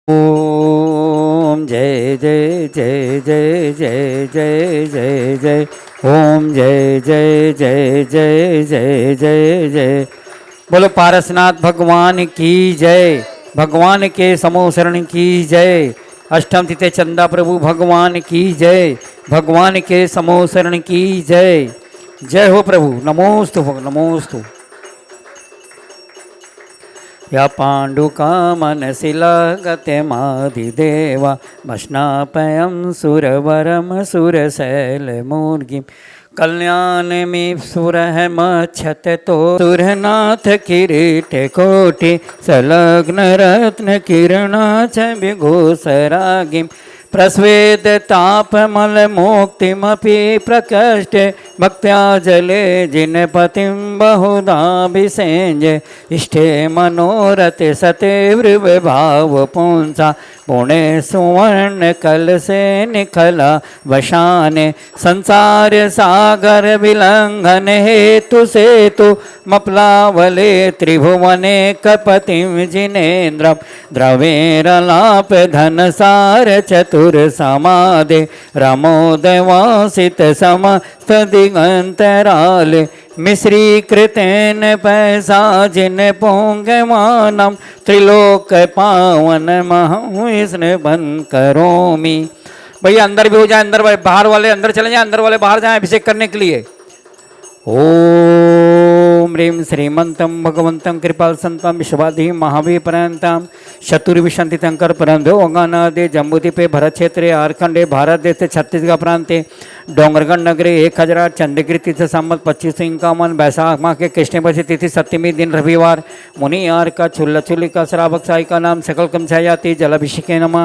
ओम जय जय जय जय जय जय जय जय ओम जय जय जय जय जय जय जय। बोलो पारसनाथ भगवान की जय, भगवान के समूह शरण की जय। अष्टम तिथे चंदा प्रभु भगवान की जय, भगवान के समूह शरण की जय। जय हो प्रभु, नमोस्तु नमोस्तु। या पाण्डुका मनसिला गतिमादिदेवा मश्नापयं सुरवरम सुरशैलमूर्गिं कल्याणमीं सुरहमच्छत तो सुरनाथ किरीट कोटि संलग्न रत्न किरणा च विघोषरागिं प्रस्वेद तापमल मुक्तिमपि प्रकष्टे भक्त्या जले जिनपतिं बहुधाभिषेञ्जे इष्टे मनोरथ सते वृभाव पुंसा पुणे सुवर्ण कलसे निखला वशाने संसार सागर विलंघन हेतु सेतु मप्लावले त्रिभुवने कपतिं जिनेन्द्रं द्रवेरलाप धनसार चतुर समादे रमोदवासित समस्त दिगंतराले मिश्री कृतेन पैसा जिन पोंगमानम त्रिलोक पावन महु बन करोमी। भैया अंदर भी हो जाए, अंदर बाहर वाले अंदर चले जाए, अंदर वाले बाहर जाए अभिषेक करने के लिए। ओम ह्रीं श्रीमंतं भगवंतं कृपाल संतं विश्वाधि महावीर पर्यंतम चतुर्विशंति तंकर परंधो गणादे जम्बूद्वीपे भरत क्षेत्रे आरखंडे भारत देश छत्तीसगढ़ प्रांते डोंगरगढ़ नगरे 1000 चंद्रगिरी तीर्थ संमत 2551 बैसाख माह के कृष्णपक्ष तिथि सप्तमी दिन रविवार मुनि यार का चुल्ला चुल्ली का श्रावक साई का नाम सकल कम जाति जलाभिषेके नमः।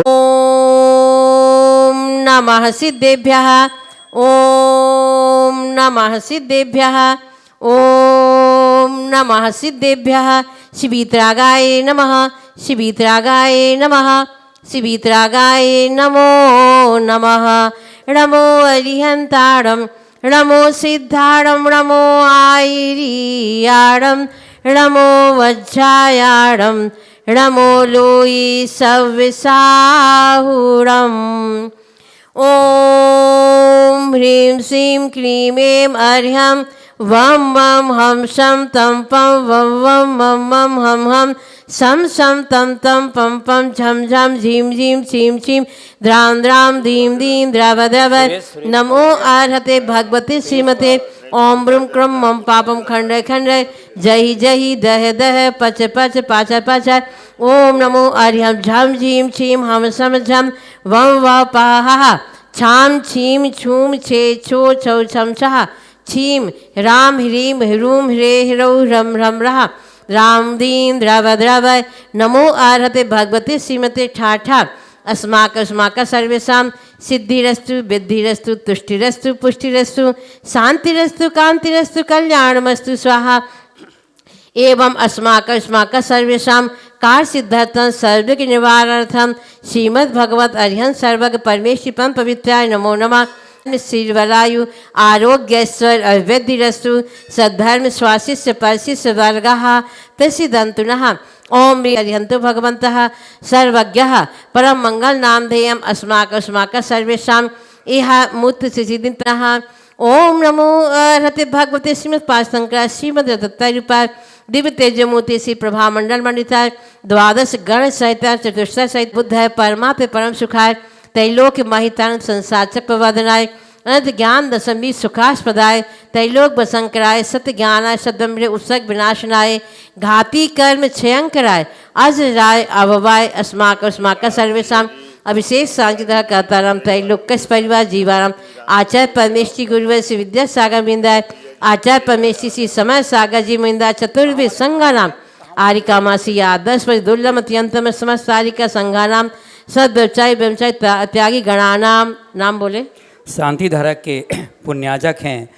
ओम नमः सिद्धेभ्यः, ओम नमः सिद्धेभ्यः, ओम नमः सिद्धेभ्यः। शिवीतरागाय नमः, शिवीतरागाय नमः, शिवीतरागाय नमो नमः। नमो अरिहंतारं, नमो सिद्धारं, नमो आयरियारं, नमो वज्रायारं, नमो लोई सविसाहुरम्। ओम ह्रीं श्रीं क्लीं ऐं अर्ह्यं वं वं हम शं तं पं वं वं मं मं हम हम सं शं तं तं पं पं झं झं झीं झीं छीं छीं द्रां द्रां दीं दीं द्रव द्रव। नमो अर्हते भगवते श्रीमते ओम ब्रूं क्रम मम पापम खंडय खंडय जहि जहि दह दह पच पच पाच पाच। ओम नमो अर्ह्यं झं झीं छीं हम सम झं वं व पाहा छाम छीम छूम छे छो छौ छम छः छीम राम ह्रीं ह्रूं ह्रे ह्रौ ह्रम ह्रम रहा राम दीन द्रव द्रव। नमो अर्हते भगवते श्रीमते ठाठा अस्माक अस्माक सर्वेषां सिद्धिरस्तु विद्धिरस्तु तुष्टिरस्तु पुष्टिरस्तु शांतिरस्तु कांतिरस्तु कल्याणमस्तु स्वाहा। एवं अस्माक अस्माक सर्वेषां कार सिद्धार्थं सर्वज्ञ निवारणार्थं श्रीमद् भगवत अर्हं सर्वज्ञ परमेश्वरं पवित्राय नमो नमः। श्रीवरायु आरोग्यश्वर अवैधिरस्तु सद्धर्म स्वाशिष्य परशिष्य वर्गः प्रसिद्धन्तु नः। ओम अर्हन्तु भगवन्तः सर्वज्ञः परम मंगल नामधेयम् अस्माक अस्माक सर्वेषां इह मूर्त सिद्धिन्तः। ओम नमो अर्हते भगवते श्रीमद् पार्शंकराय श्रीमद् दत्तारूपाय दिव्य तेजमूर्ति श्री प्रभा मंडल मंडिताय द्वादश गण सहित चतुष्ट सहित बुद्ध परमात्म परम सुखाय तैलोक महितान संसार चक्रवर्धनाय अनंत ज्ञान दशमी सुखास्पदाय तैलोक बसंकराय सत्य ज्ञानाय सदम्र उत्सक विनाशनाय घाती कर्म क्षयंकराय अजराय अभवाय अस्माक अस्माक सर्वेषां अभिषेक सांचिता कर्ताराम त्रैलोक परिवार जीवाराम आचार्य परमेश्वरी गुरुवर श्री विद्यासागर बिंदाय आचार्य परमेश्वरी श्री समय सागर जी मिंदा चतुर्वेद संघानाम आरिकामासी आदर्श पर दुर्लभ अत्यंतम समस्त आरिका संघानाम सद्व्यवसायी व्यवसाय त्यागी गणानाम। नाम बोले। शांति धारा के पुण्याजक हैं।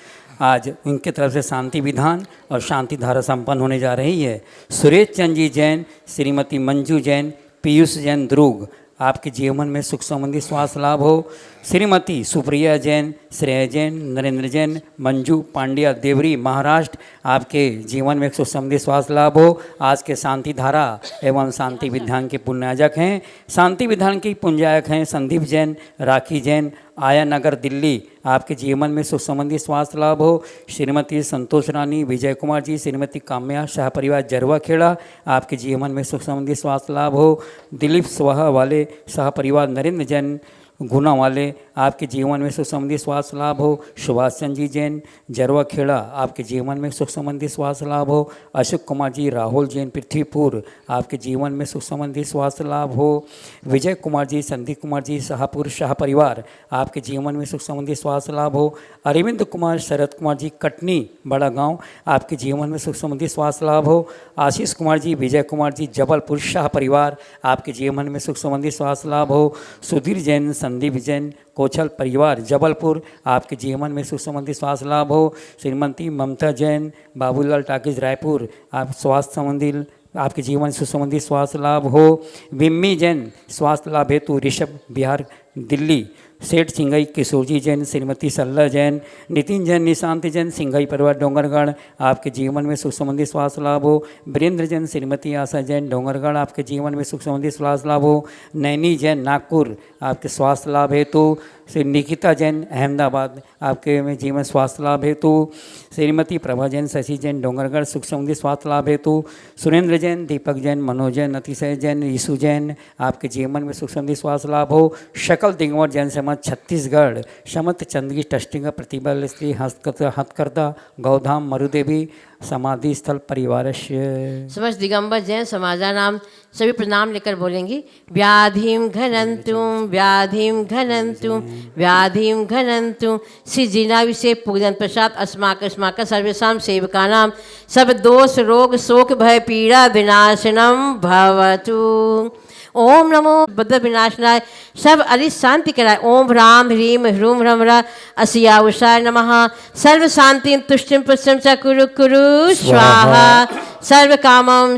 आज उनके तरफ से शांति विधान और शांति धारा संपन्न होने जा रही है। सुरेश चंद जी जैन, श्रीमती मंजू जैन, पीयूष जैन ध्रुव, आपके जीवन में सुख संबंधी स्वास्थ्य लाभ हो। श्रीमती सुप्रिया जैन, श्रेया जैन, नरेंद्र जैन, मंजू पांड्या देवरी महाराष्ट्र, आपके जीवन में सुख संबंधी स्वास्थ्य लाभ हो। आज के शांति धारा एवं शांति विधान के पुण्यायक हैं। शांति विधान के पुण्यायक हैं संदीप जैन, राखी जैन, आया नगर दिल्ली, आपके जीवन में सुख संबंधी स्वास्थ्य लाभ हो। श्रीमती संतोष रानी, विजय कुमार जी, श्रीमती काम्या शाह परिवार जरवा खेड़ा, आपके जीवन में सुख संबंधी स्वास्थ्य लाभ हो। दिलीप स्वाहा वाले शाह परिवार नरेंद्र जैन गुना वाले, आपके जीवन में सुख संबंधी स्वास्थ्य लाभ हो। सुभाष चंद्र जी जैन जरवा खेड़ा, आपके जीवन में सुख संबंधी स्वास्थ्य लाभ हो। अशोक कुमार जी राहुल जैन पृथ्वीपुर, आपके जीवन में सुख संबंधी स्वास्थ्य लाभ हो। विजय कुमार जी, संदीप कुमार जी शाहपुर शाह परिवार, आपके जीवन में सुख संबंधी स्वास्थ्य लाभ हो। अरविंद कुमार, शरद कुमार जी कटनी बड़ा गांव, आपके जीवन में सुख संबंधी स्वास्थ्य लाभ हो। आशीष कुमार जी, विजय कुमार जी जबलपुर शाह परिवार, आपके जीवन में सुख संबंधी स्वास्थ्य लाभ हो। सुधीर जैन, संदीप जैन कोछल परिवार जबलपुर, आपके जीवन में सुख संबंधी स्वास्थ्य लाभ हो। श्रीमती ममता जैन, बाबूलाल टाकीज रायपुर, आप स्वास्थ्य संबंधी आपके जीवन में सुख संबंधी स्वास्थ्य लाभ हो। विम्मी जैन स्वास्थ्य लाभ हेतु ऋषभ बिहार दिल्ली, सेठ सिंघई किशोरजी जैन, श्रीमती सल्ला जैन, नितिन जैन, निशांत जैन सिंघई परिवार डोंगरगढ़, आपके जीवन में सुख संबंधी स्वास्थ्य लाभ हो। वीरेंद्र जैन, श्रीमती आशा जैन डोंगरगढ़, आपके जीवन में सुख संबंधी स्वास्थ्य लाभ हो। नैनी जैन नागपुर, आपके स्वास्थ्य लाभ हेतु। श्री निकिता जैन अहमदाबाद, आपके में जीवन स्वास्थ्य लाभ हेतु। श्रीमती प्रभा जैन, शशि जैन डोंगरगढ़, सुख संबंधी स्वास्थ्य लाभ हेतु। सुरेंद्र जैन, दीपक जैन, मनोज जैन, अतिशय जैन, यीशु जैन, आपके जीवन में सुख संबंधी स्वास्थ्य लाभ हो। शकल दिगंबर जैन समाज छत्तीसगढ़, समत चंदगी टस्टिंग प्रतिबल स्त्री हथकर्ता गौधाम मरुदेवी समाधि स्थल परिवार समस्त दिगंबर जैन समाजा नाम सभी प्रणाम लेकर बोलेंगी। व्याधिम घनंतुम, व्याधिम घनंतुम, व्याधिम घनंतुम। श्री जिनाविषे पूजन प्रसाद अस्माक सर्वेषां सेवकानां सब दोष रोग शोक भय पीड़ा विनाशनम भवतु। ओम नमो बद्ध विनाशनाय, सब अरिष्ट शांति कराए। ओम ह्राम ह्रीम ह्रूम ह्रम ह्रा अस्यावसाय नमः। सर्व शांतिं तुष्टिं पुष्टिं च कुरु कुरु स्वाहा। सर्व कामं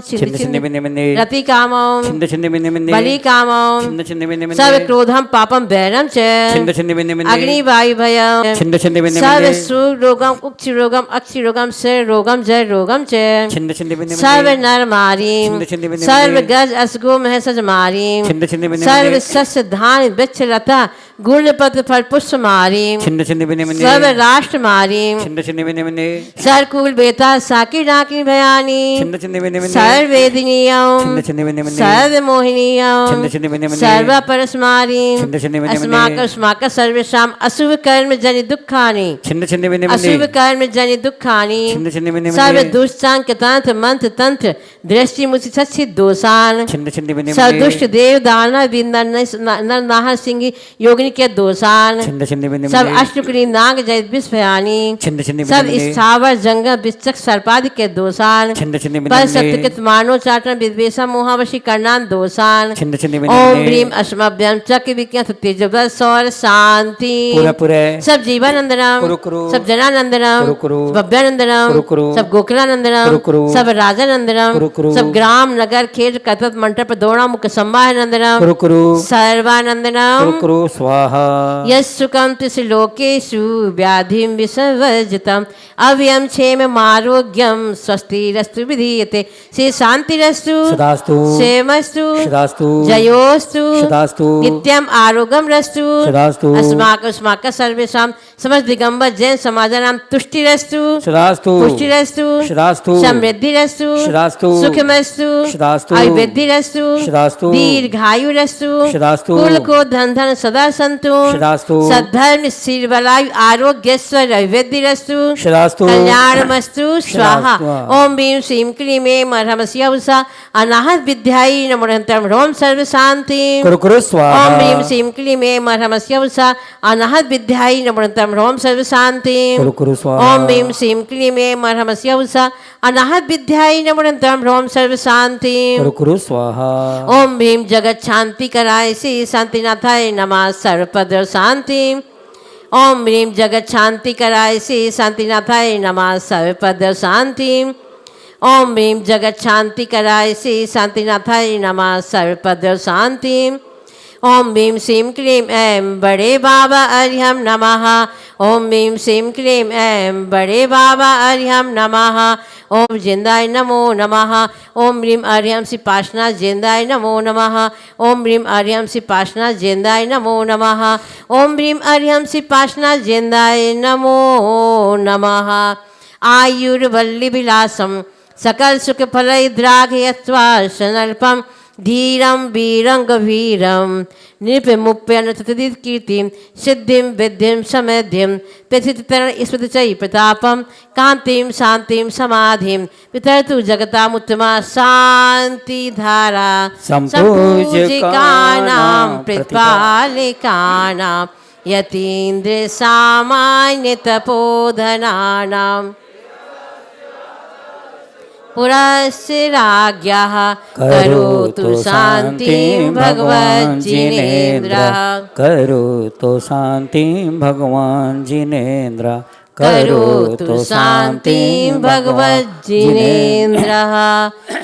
रति कामं बलि कामं सर्व क्रोधं पापं वैरं च अग्नि वायु भयं सर्व सुख रोगम उक्ष रोगम अक्षि रोगम सर रोगम जय रोगम च सर्व नर मारीं सर्व गज असगो महसज मारीं सर्व सस्य धान वृक्ष लता गुण पत्र फल पुष्प मारीं सर्व राष्ट्र मारीं सरकुल बेता साकी डाकी भयानी सर्वेदिनीयं सर्वमोहिनीयं सर्वपरस्मारीं अस्माक सर्वेषाम् अशुभ कर्म जनि दुःखानि अशुभ कर्म जनि दुःखानि सर्व दुष्टांकतंत्र मंत्र तंत्र दृष्टि मुचि सच्छि दोषान सब दुष्ट देव दानव नर नाहर सिंह योगिनी के दोषान सब अष्टकुली नाग जय विस्फयानी सब स्थावर जंगल विचक सर्पादि के दोषान पर सत्यकृत मानो चाटन विद्वेषा मोहावशी करनान दोषान। ओम ह्रीम अस्मभ्यम चक्र विज्ञात तेजवल सौर शांति सब जीवानंदनम सब जनानंदनम भव्यानंदनम सब गोकुलानंदनम सब राजानंदनम सब ग्राम नगर खेत कतत मंडप दौड़ा मुख संवाहनंदनम सर्वानंदनम स्वाहा। यस्सुकं त्रिलोकेषु व्याधिं विसर्जितम् अव्ययं क्षेमम् आरोग्यं स्वस्तिरस्तु विधीयते। श्री शांतिरस्तु सदास्तु क्षेमस्तु सदास्तु जयोस्तु सदास्तु नित्यम् आरोग्यं रस्तु सदास्तु अस्माक सर्वेषां समस्त दिगंबर जैन समाजानां तुष्टिरस्तु सदास्तु पुष्टिरस्तु सदास्तु समृद्धिरस्तु सदास्तु सुखमस्तु सदास्तु आयुर्वृद्धिरस्तु सदास्तु दीर्घायुरस्तु सदास्तु कुल को धन धन सदा संतु सदास्तु सद्धर्म शिरबलायु आरोग्यस्वर वैद्यरस्तु सदास्तु कल्याणमस्तु स्वाहा। ओम भीम श्रीम क्लीम ऐं ह्रमस्य उषा अनाहत विद्यायै नमो नमः ह्रौं सर्व शांति कुरु कुरु स्वाहा। ओम भीम श्रीम क्लीम ऐं ह्रमस्य उषा अनाहत विद्यायै नमो नमः ह्रौं सर्व शांति कुरु कुरु स्वाहा। ओम भीम श्रीम क्लीम ऐं ह्रमस्य उषा अनाहत विद्यायै नमो नमः ह्रौं सर्व शांति कुरु कुरु स्वाहा। ओम भीम जगत शांति कराय श्री शांतिनाथाय नमः सर्वपद शांति। ओम भीम जगत शांति कराय श्री शांतिनाथाय नमः सर्वपद शांति। ओम भीम जगत शांति कराय श्री शांतिनाथाय नमः सर्वपद शांति। ओम भीम सीम क्लीम ऐं बड़े बाबा अर्यम नमः। ओम भीम सीम क्लीम ऐं बड़े बाबा अर्यम नमः। ओम जिंदाय नमो नमः। ओम ह्रीम अर्यम सिपाशना जिंदाय नमो नमः। ओम ह्रीम अर्यम सिपाशना जिंदाय नमो नमः। ओम ह्रीम अर्यम सिपाशना जिंदाय नमो नमः। आयुर्वल्लीविलासम सकल सुख फलैद्राघयत्वाशनल्पम धीरं वीरं गभीरं नृपमुप्यनतदित कीर्तिं सिद्धिं विद्धिं समृद्धिं प्रथिततरण स्मृतिचयी प्रतापं कांतिं शांतिं समाधिं वितरतु जगतामुत्तमा शांतिधारा संपूजिकानां प्रतिपालिकानां यतीन्द्र सामान्य तपोधनानां पुरस्य राज्ञः करोतु शान्तिं भगवन् जिनेन्द्रः। करोतु शान्तिं भगवान् जिनेन्द्र। करोतु शान्तिं भगवन् जिनेन्द्रः।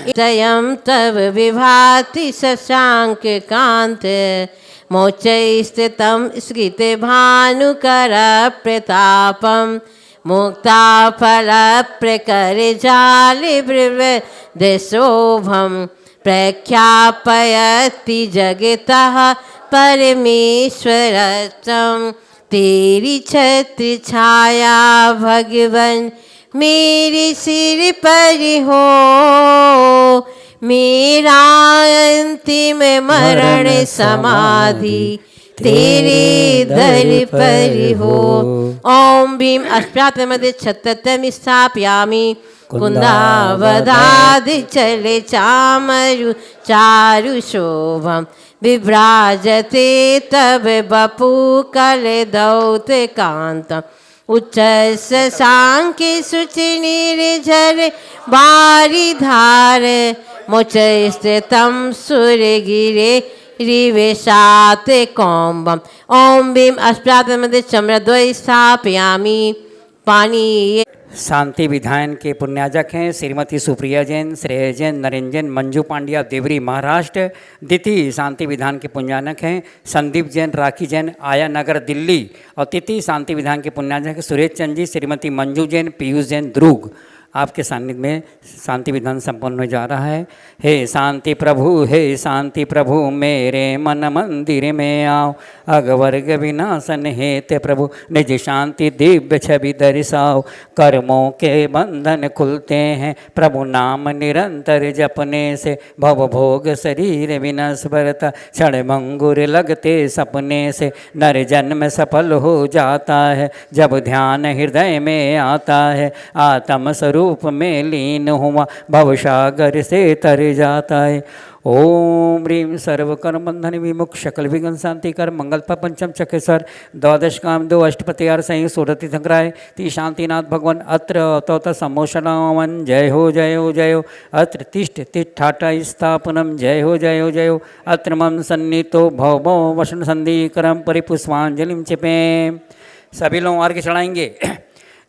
इदयं तव विभाति शशाङ्क कान्त मोचैस्थितं स्कृते भानुकर प्रतापम् मुक्ताफलप्रकरजालिवृवदशोभं प्रख्यापयति जगतः परमेश्वरतं। तेरी छत्र छाया भगवन मेरे सिर पर हो, मेरा अंतिम मरण समाधि तेरे दर पर हो। ओम भीम अष्टात्मदि छततम स्थापयामि कुंदावदादि चले चामरु चारु शोभम विभ्राजते तब बपु कल दौत कांतम उच्च सांख्य सुचि निर्झर बारिधार मुच स्थितम सूर्य गिरे रिवेशात कौम्बम। ओम भीम अष्टात्मदि चम्रद्वय स्थापयामि पानी। शांति विधान के पुण्याजक हैं श्रीमती सुप्रिया जैन, श्रेय जैन, नरेंद्र जैन, मंजू पांड्या, देवरी महाराष्ट्र। द्वितीय शांति विधान के पुण्याजक हैं संदीप जैन, राखी जैन, आया नगर दिल्ली। और तृतीय शांति विधान के पुण्याजक सुरेश चंद जी, श्रीमती मंजू जैन, पीयूष जैन, द्रुग। आपके सानिध्य में शांति विधान संपन्न हो जा रहा है। हे शांति प्रभु, हे शांति प्रभु, मेरे मन मंदिर में आओ, अगवर्ग विनाशन हेते प्रभु, निज शांति दिव्य छवि दर्शाओ। कर्मों के बंधन खुलते हैं प्रभु नाम निरंतर जपने से, भव भोग शरीर विनस्वरता क्षण भंगुर लगते सपने से। नर जन्म सफल हो जाता है जब ध्यान हृदय में आता है, आत्म स्वरूप रूप में लीन हुआ भवसागर से तर जाता है। ओम ह्रीं सर्वकर्म बंधन विमुक्त सकल विघ्न शांति कर मंगल पंचम चक्रेश्वर द्वादश काम दो अष्टपतियार सही सूरति संग्राय ती शांतिनाथ भगवान अत्र तौत समोषणावन। जय हो जय हो जय हो। अत्र तिष्ठ तिष्ठाटा स्थापनम। जय हो जय हो जय हो। अत्र मम सन्नीतो भवो वसन संधिकरम परिपुष्पांजलिम चिपेम। सभी लोग अर्घ्य चढ़ाएंगे।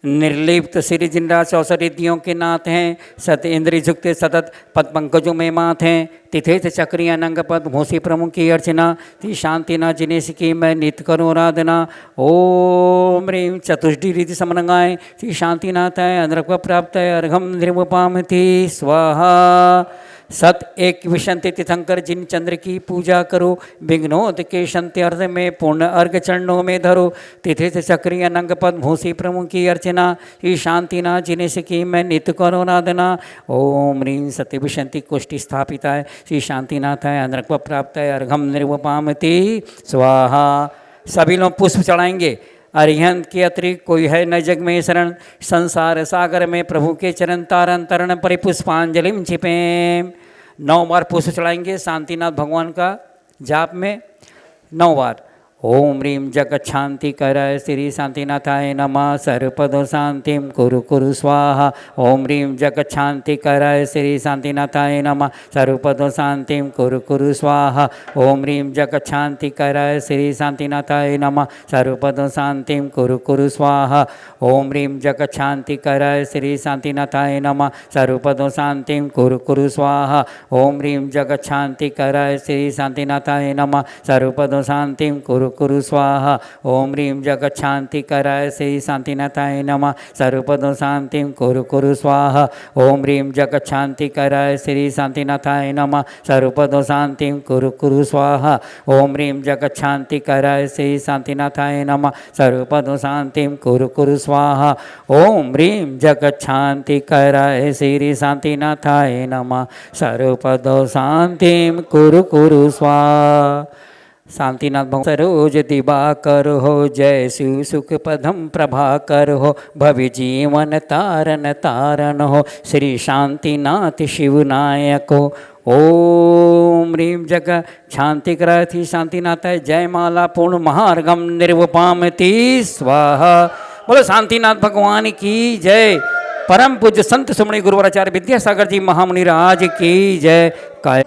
निर्लिप्त श्री जिनराज 64 रिद्धियों के नाथ हैं, सत इंद्रिय झुकते सतत पद पंकजों में मात हैं। तिथेथ चक्री अनंग पद भूसी प्रमुख की अर्चना, ती शांति ना जिनेश की मैं नित्य करूँ आराधना। ओम ह्रीं चतुष्टि रीति समनगाएँ ती शांति नाथ है अनर्क प्राप्त है अर्घम निर्वपाम थी स्वाहा। सत एक विशंति तीर्थंकर जिन चंद्र की पूजा करो, विघ्नोद के शंति अर्थ में पूर्ण अर्घ चरणों में धरो। तिथित चक्री अनंग पद भूसी प्रमुख की अर्चना, ही शांति ना जिनेश की मैं नित्य करो आराधना। ओम ह्रीं सत्य विशंति कोष्ठी स्थापिता है श्री शांतिनाथ है अनर्क प्राप्त है अर्घम निर्वपामति स्वाहा। सभी लोग पुष्प चढ़ाएंगे। अरिहंत के अतिरिक्त कोई है न जग में शरण, संसार सागर में प्रभु के चरण तारण तरण परिपुष्पांजलिम छिपें। 9 बार पुष्प चढ़ाएंगे शांतिनाथ भगवान का जाप में 9 बार। ओम ह्रीं जगच्छान्तिकराय श्री शांतिनाथाय नमः सर्वपदो शांतिं कुरु कुरु स्वाहा। ओम ह्रीं जगच्छान्तिकराय श्री शांतिनाथाय नमः सर्वपदो शांतिं कुरु कुरु स्वाहा। ओम ह्रीं जगच्छान्तिकराय श्री शांतिनाथाय नमः सर्वपदो शांतिं कुरु कुरु स्वाहा। ओम ह्रीं जगच्छान्तिकराय श्री शांतिनाथाय नमः सर्वपदो शांतिं कुरु कुरु स्वाहा। ओम ह्रीं जगच्छान्तिकराय श्री शांतिनाथाय नमः सर्वपदो शांतिं कुरु कुरु स्वाहा। ओम ह्रीं जगच्छान्तिकराय श्री शांतिनाथाय नमः सर्वपदो शांतिं कुरु कुरु स्वाहा। ओम ह्रीं जगच्छान्तिकराय श्री शांतिनाथाय नमः सर्वपदो शांतिं कुरु कुरु स्वाहा। ओम ह्रीं जगच्छान्तिकराय श्री शांतिनाथाय नमः सर्वपदो शांतिं कुरु कुरु स्वाहा। ओम ह्रीं जगच्छान्तिकराय श्री शांतिनाथाय नमः सर्वपदो शांतिं कुरु कुरु स्वाहा। शांतिनाथ भगवान सरोज दिवाकर हो, जय शिव सुख पदम प्रभाकर हो, भवि जीवन तारन तारन हो, श्री शांतिनाथ शिवनायक हो। ओम ह्रीं जग शांतिकराय श्री शांतिनाथाय जय माला पूर्ण महार्गम निर्वपामति स्वाहा। बोलो शांतिनाथ भगवान की जय। परम पूज्य संत सुमणि गुरुवराचार्य विद्यासागर जी महामुनि राज की जय। काय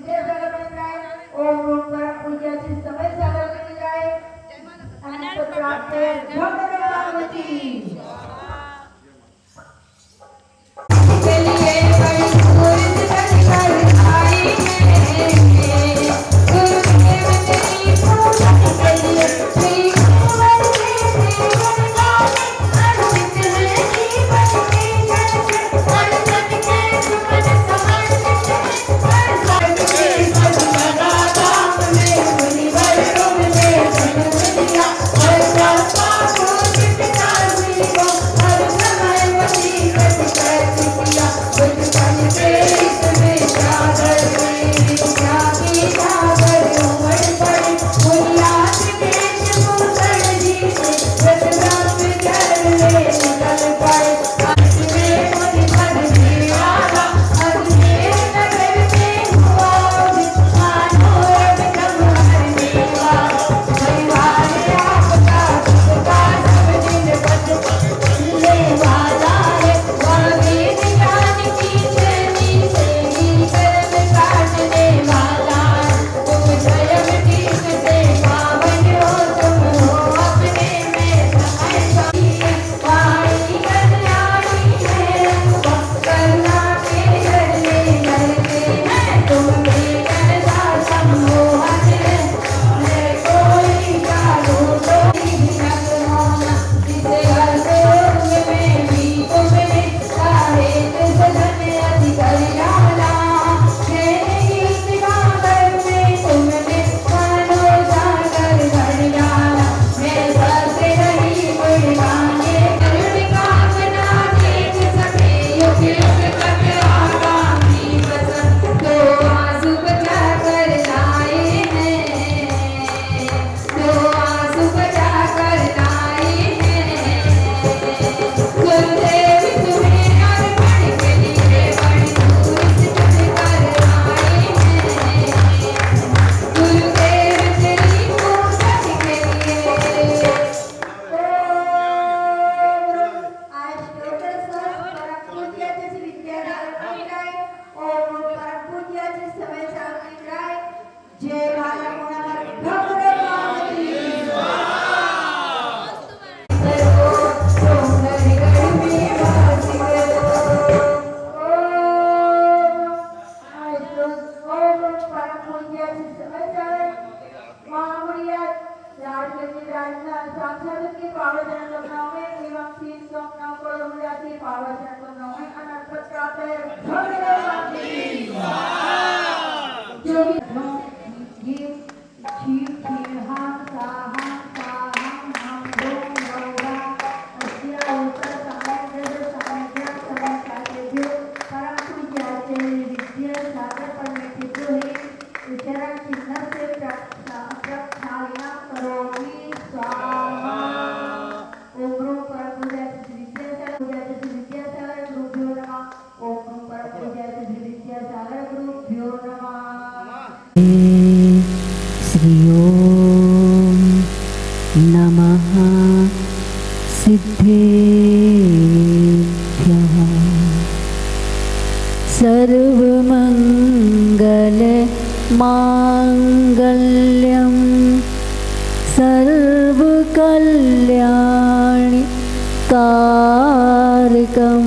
नमः सिद्धेभ्यः। सर्वमंगल मांगल्यं सर्वकल्याणि कारकं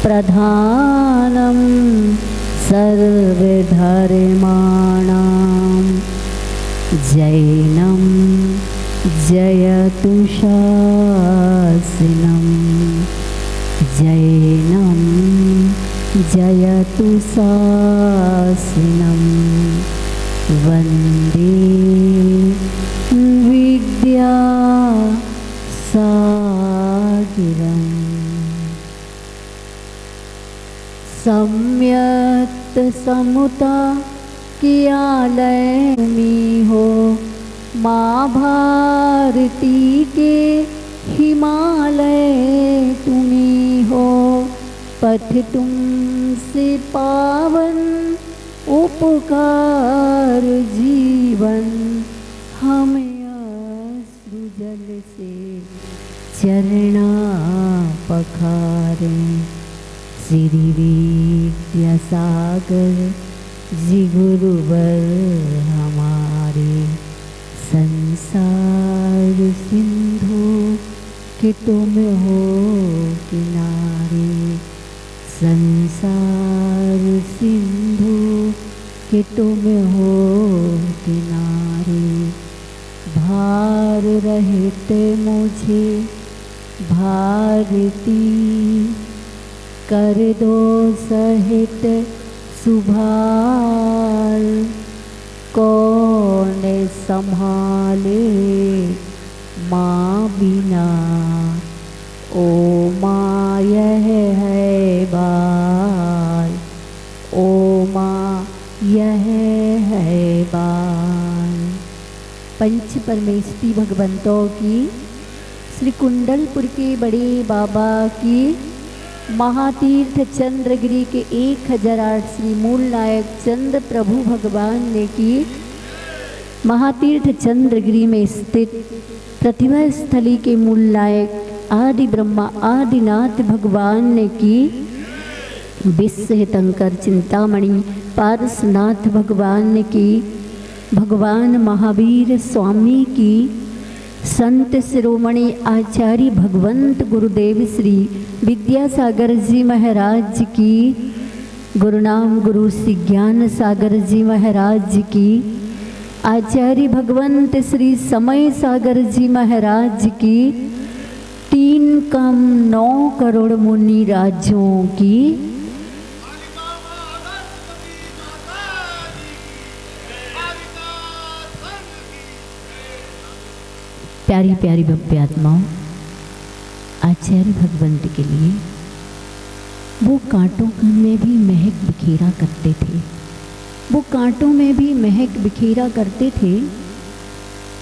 प्रधानं सर्वधर्माणां जैनं जयतु शासनं जैनं जयतु शासनं वन्दे विद्यासागरम्। सम्यक्त समुता कियालय में हो, माँ भारती के हिमालय तुम्ही हो। पथ तुमसे पावन उपकार जीवन, हमें अश्रुजल से चरणा पखारें। श्री विद्यासागर जी गुरुवर हमारे, संसार सिंधु कि तुम हो किनारे। संसार सिंधु कि तुम हो किनारे। भार रहित मुझे भारती, कर दो सहित सुभार। कौन संभाले माँ बिना, ओ माँ यह है बाल, ओ माँ यह है बाल। पंच परमेष्टि भगवंतों की, श्री कुंडलपुर के बड़े बाबा की, महातीर्थ चंद्रगिरी के 1008 श्री मूल नायक चंद्र प्रभु भगवान ने की, महातीर्थ चंद्रगिरी में स्थित प्रतिभा स्थली के मूल नायक आदि ब्रह्मा आदिनाथ भगवान ने की, विश्व हितंकर चिंतामणि पारसनाथ भगवान ने की, भगवान महावीर स्वामी की, संत शिरोमणि आचार्य भगवंत गुरुदेव श्री विद्यासागर जी महाराज की, गुरुनाम गुरु श्री ज्ञान सागर जी महाराज की, आचार्य भगवंत श्री समय सागर जी महाराज की, 3 कम 9 करोड़ मुनि राज्यों की, प्यारी प्यारी भव्य आत्माओं, आचार्य भगवंत के लिए वो कांटों में भी महक बिखेरा करते थे, वो कांटों में भी महक बिखेरा करते थे,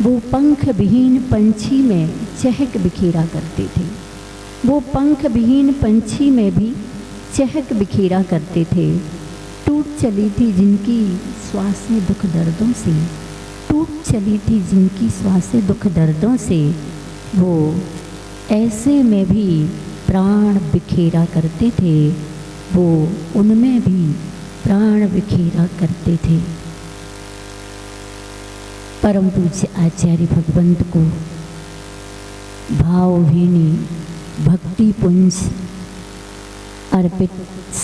वो पंख विहीन पंछी में चहक बिखेरा करते थे, वो पंख विहीन पंछी में भी चहक बिखेरा करते थे। टूट चली थी जिनकी श्वासें दुख दर्दों से, टूट चली थी जिनकी श्वासें दुख दर्दों से, वो ऐसे में भी प्राण बिखेरा करते थे, वो उनमें भी प्राण बिखेरा करते थे। परम पूज्य आचार्य भगवंत को भावभीनी भक्ति पुंज अर्पित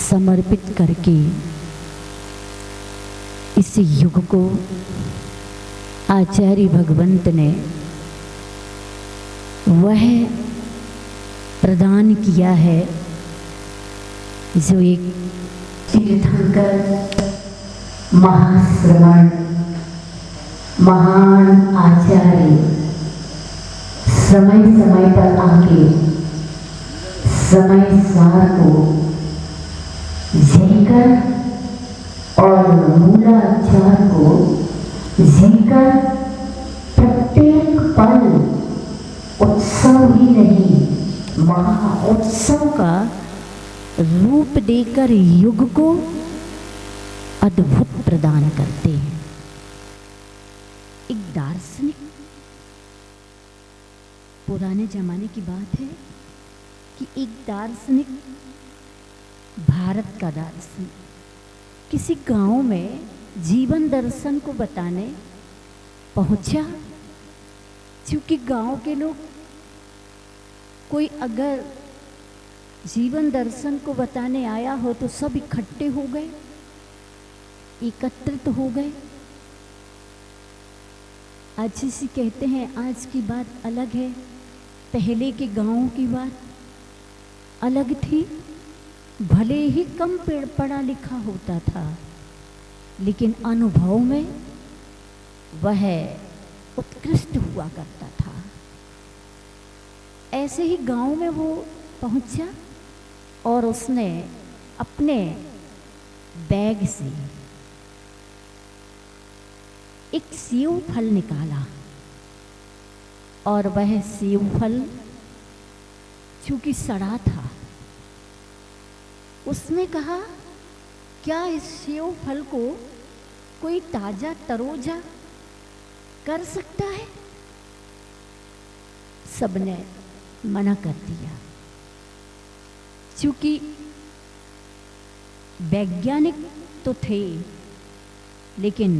समर्पित करके इस युग को आचार्य भगवंत ने वह प्रदान किया है जो एक तीर्थंकर महाश्रवण महान आचार्य समय समय पर आके समय सार को जीकर और मूलाचार को जीकर प्रत्येक पल उत्सव ही नहीं महा उत्सव का रूप देकर युग को अद्भुत प्रदान करते हैं। एक दार्शनिक पुराने जमाने की बात है कि एक दार्शनिक, भारत का दार्शनिक, किसी गांव में जीवन दर्शन को बताने पहुंचा। क्योंकि गांव के लोग कोई अगर जीवन दर्शन को बताने आया हो तो सब इकट्ठे हो गए, एकत्रित हो गए। आज इसी कहते हैं आज की बात अलग है, पहले के गांवों की बात अलग थी। भले ही कम पढ़ा लिखा होता था, लेकिन अनुभव में वह उत्कृष्ट हुआ करता था। ऐसे ही गांव में वो पहुंचा और उसने अपने बैग से एक सेव फल निकाला और वह सेव फल चूंकि सड़ा था, उसने कहा क्या इस सेव फल को कोई ताजा तरोजा कर सकता है? सबने मना कर दिया। क्योंकि वैज्ञानिक तो थे, लेकिन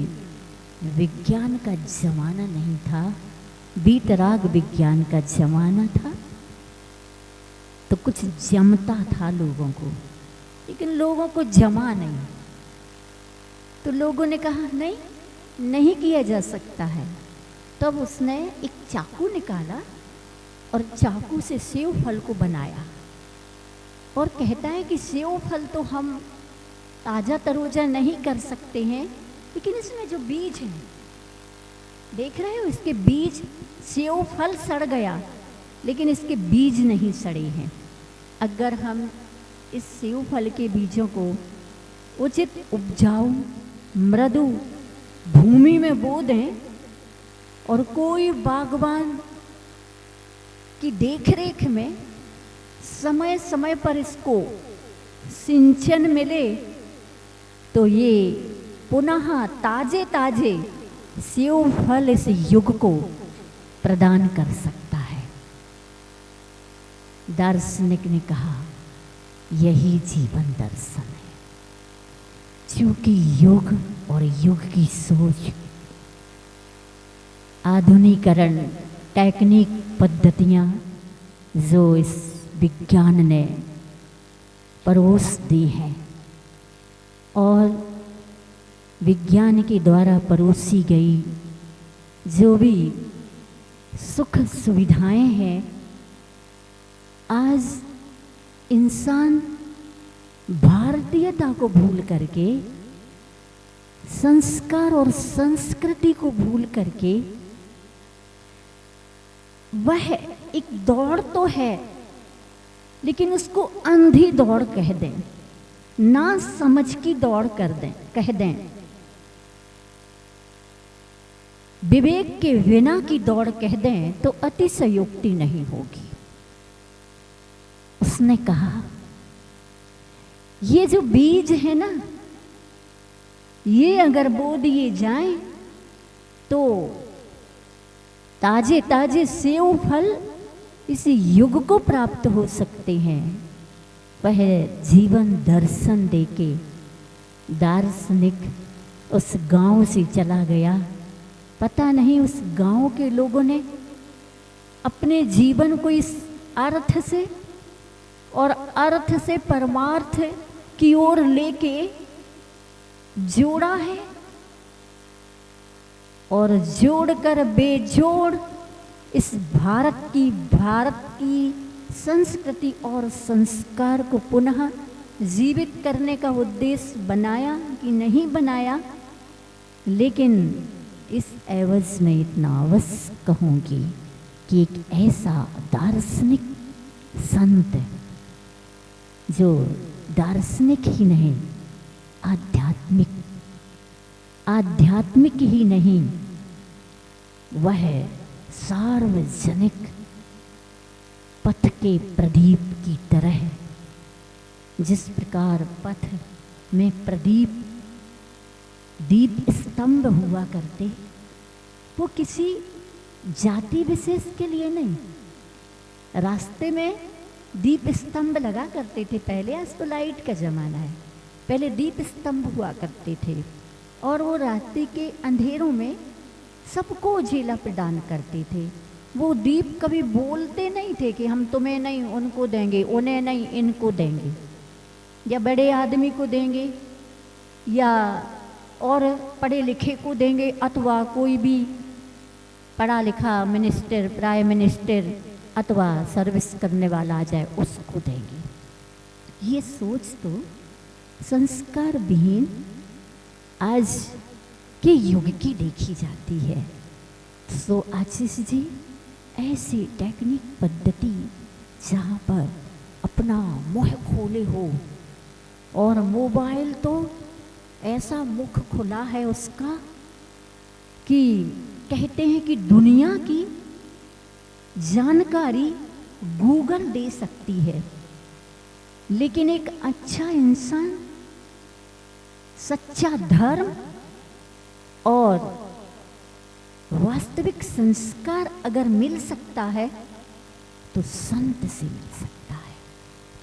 विज्ञान का जमाना नहीं था, बीतराग विज्ञान का जमाना था। तो कुछ जमता था लोगों को, लेकिन लोगों को जमा नहीं। तो लोगों ने कहा नहीं, नहीं किया जा सकता है। तब उसने एक चाकू निकाला और चाकू से सेव फल को बनाया और कहता है कि सेव फल तो हम ताज़ा तरोजा नहीं कर सकते हैं, लेकिन इसमें जो बीज हैं, देख रहे हो, इसके बीज, सेव फल सड़ गया लेकिन इसके बीज नहीं सड़े हैं। अगर हम इस सेव फल के बीजों को उचित उपजाऊ मृदु भूमि में बो दें और कोई बागवान की देखरेख में समय समय पर इसको सिंचन मिले, तो ये पुनः ताजे ताजे सेव फल इस युग को प्रदान कर सकता है। दार्शनिक ने कहा यही जीवन दर्शन है। क्योंकि युग और युग की सोच, आधुनिकरण, टेक्निक, पद्धतियाँ जो इस विज्ञान ने परोस दी है और विज्ञान के द्वारा परोसी गई जो भी सुख सुविधाएं हैं, आज इंसान भारतीयता को भूल करके, संस्कार और संस्कृति को भूल करके, वह एक दौड़ तो है लेकिन उसको अंधी दौड़ कह दें, ना समझ की दौड़ कर दें, कह दें, विवेक के बिना की दौड़ कह दें तो अतिशयोक्ति नहीं होगी। उसने कहा ये जो बीज है ना, ये अगर बो दिए जाएं तो ताजे ताजे सेव फल इस युग को प्राप्त हो सकते हैं। वह जीवन दर्शन देके दार्शनिक उस गांव से चला गया। पता नहीं उस गांव के लोगों ने अपने जीवन को इस अर्थ से और अर्थ से परमार्थ की ओर लेके जोड़ा है और जोड़कर बेजोड़ इस भारत की संस्कृति और संस्कार को पुनः जीवित करने का उद्देश्य बनाया कि नहीं बनाया। लेकिन इस एवज में इतना अवश्य कहूँगी कि एक ऐसा दार्शनिक संत जो दार्शनिक ही नहीं, आध्यात्मिक ही नहीं, वह सार्वजनिक पथ के प्रदीप की तरह, जिस प्रकार पथ में प्रदीप दीप स्तंभ हुआ करते, वो किसी जाति विशेष के लिए नहीं, रास्ते में दीप स्तंभ लगा करते थे पहले, आज तो लाइट का ज़माना है, पहले दीप स्तंभ हुआ करते थे और वो रात्रि के अंधेरों में सबको उजिला प्रदान करते थे। वो दीप कभी बोलते नहीं थे कि हम तुम्हें नहीं उनको देंगे, उन्हें नहीं इनको देंगे, या बड़े आदमी को देंगे या और पढ़े लिखे को देंगे, अथवा कोई भी पढ़ा लिखा मिनिस्टर, प्राइम मिनिस्टर अथवा सर्विस करने वाला आ जाए उसको देंगे। ये सोच तो संस्कार विहीन आज के युग की देखी जाती है। तो आशीष जी ऐसी टेक्निक पद्धति जहाँ पर अपना मुँह खोले हो, और मोबाइल तो ऐसा मुख खुला है उसका कि कहते हैं कि दुनिया की जानकारी गूगल दे सकती है, लेकिन एक अच्छा इंसान, सच्चा धर्म और वास्तविक संस्कार अगर मिल सकता है तो संत से मिल सकता है।